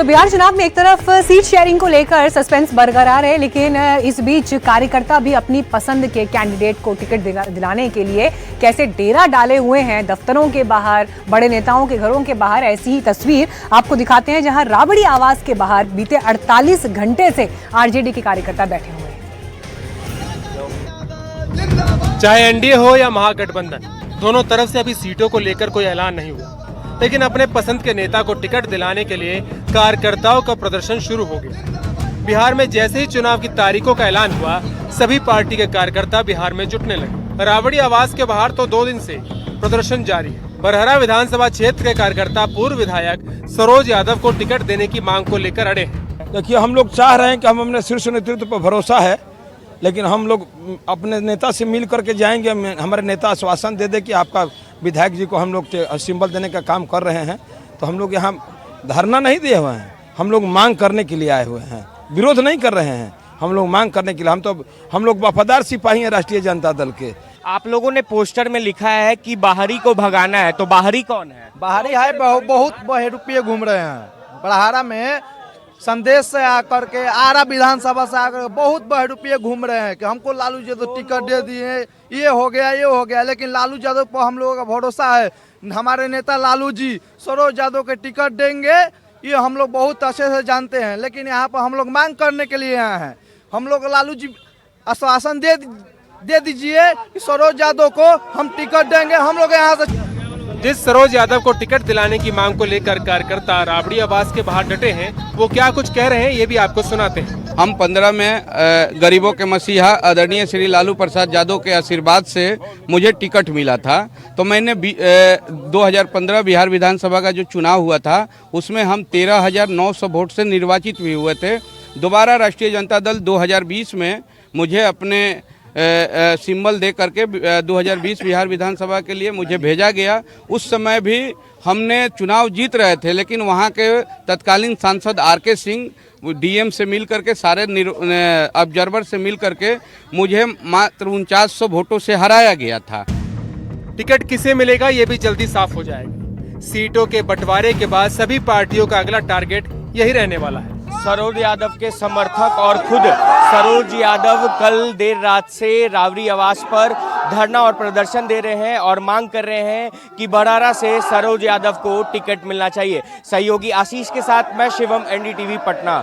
तो बिहार चुनाव में एक तरफ सीट शेयरिंग को लेकर सस्पेंस बरकरार है, लेकिन इस बीच कार्यकर्ता भी अपनी पसंद के कैंडिडेट को टिकट दिलाने के लिए कैसे डेरा डाले हुए हैं दफ्तरों के बाहर, बड़े नेताओं के घरों के बाहर। ऐसी ही तस्वीर आपको दिखाते हैं जहां राबड़ी आवास के बाहर बीते 48 घंटे से आरजेडी के कार्यकर्ता बैठे हुए हैं। चाहे एनडीए हो या महागठबंधन, दोनों तरफ से अभी सीटों को लेकर कोई ऐलान नहीं हुआ, लेकिन अपने पसंद के नेता को टिकट दिलाने के लिए कार्यकर्ताओं का प्रदर्शन शुरू हो गया। बिहार में जैसे ही चुनाव की तारीखों का ऐलान हुआ, सभी पार्टी के कार्यकर्ता बिहार में जुटने लगे। राबड़ी आवास के बाहर तो 2 दिन से प्रदर्शन जारी है। बरहरा विधानसभा क्षेत्र के कार्यकर्ता पूर्व विधायक सरोज यादव को टिकट देने की मांग को लेकर अड़े हैं। देखिए, हम लोग चाह रहे हैं कि हम अपने शीर्ष नेतृत्व पर भरोसा है, लेकिन हम लोग अपने नेता से मिल करके जाएंगे। हमारे नेता आश्वासन दे दे कि आपका विधायक जी को हम लोग सिंबल देने का काम कर रहे हैं। तो हम लोग यहाँ धरना नहीं दिए हुए हैं, हम लोग मांग करने के लिए आए हुए हैं, विरोध नहीं कर रहे हैं। हम लोग मांग करने के लिए, हम लोग वफादार सिपाही हैं राष्ट्रीय जनता दल के। आप लोगों ने पोस्टर में लिखा है कि बाहरी को भगाना है, तो बाहरी कौन है? बाहरी है बहुत बहरूपिये घूम रहे हैं बड़हारा में, संदेश से आकर के, आरा विधानसभा से आकर बहुत बहरूपिये घूम रहे हैं कि हमको लालू यादव टिकट दे दिए, ये हो गया। लेकिन लालू यादव पर हम लोगों का भरोसा है। हमारे नेता लालू जी सरोज यादव के टिकट देंगे, ये हम लोग बहुत अच्छे से जानते हैं। लेकिन यहाँ पर हम लोग मांग करने के लिए आए हैं। हम लोग लालू जी आश्वासन दे दीजिए कि सरोज यादव को हम टिकट देंगे। हम लोग यहाँ से जिस सरोज यादव को टिकट दिलाने की मांग को लेकर कार्यकर्ता राबड़ी आवास के बाहर डटे हैं, वो क्या कुछ कह रहे हैं ये भी आपको सुनाते हैं। हम 15 में गरीबों के मसीहा आदरणीय श्री लालू प्रसाद यादव के आशीर्वाद से मुझे टिकट मिला था। तो मैंने 2015 बिहार विधानसभा का जो चुनाव हुआ था, उसमें हम 13,900 वोट से निर्वाचित भी हुए थे। दोबारा राष्ट्रीय जनता दल 2020 में मुझे अपने सिंबल दे करके 2020 बिहार विधानसभा के लिए मुझे भेजा गया। उस समय भी हमने चुनाव जीत रहे थे, लेकिन वहाँ के तत्कालीन सांसद आर.के. सिंह डीएम से मिल करके, सारे ऑब्जर्वर से मिल करके मुझे मात्र 4900 वोटों से हराया गया था। टिकट किसे मिलेगा ये भी जल्दी साफ हो जाएगा। सीटों के बंटवारे के बाद सभी पार्टियों का अगला टारगेट यही रहने वाला है। सरोज यादव के समर्थक और खुद सरोज यादव कल देर रात से राबड़ी आवास पर धरना और प्रदर्शन दे रहे हैं और मांग कर रहे हैं कि बरहरा से सरोज यादव को टिकट मिलना चाहिए। सहयोगी आशीष के साथ मैं शिवम, एनडीटीवी पटना।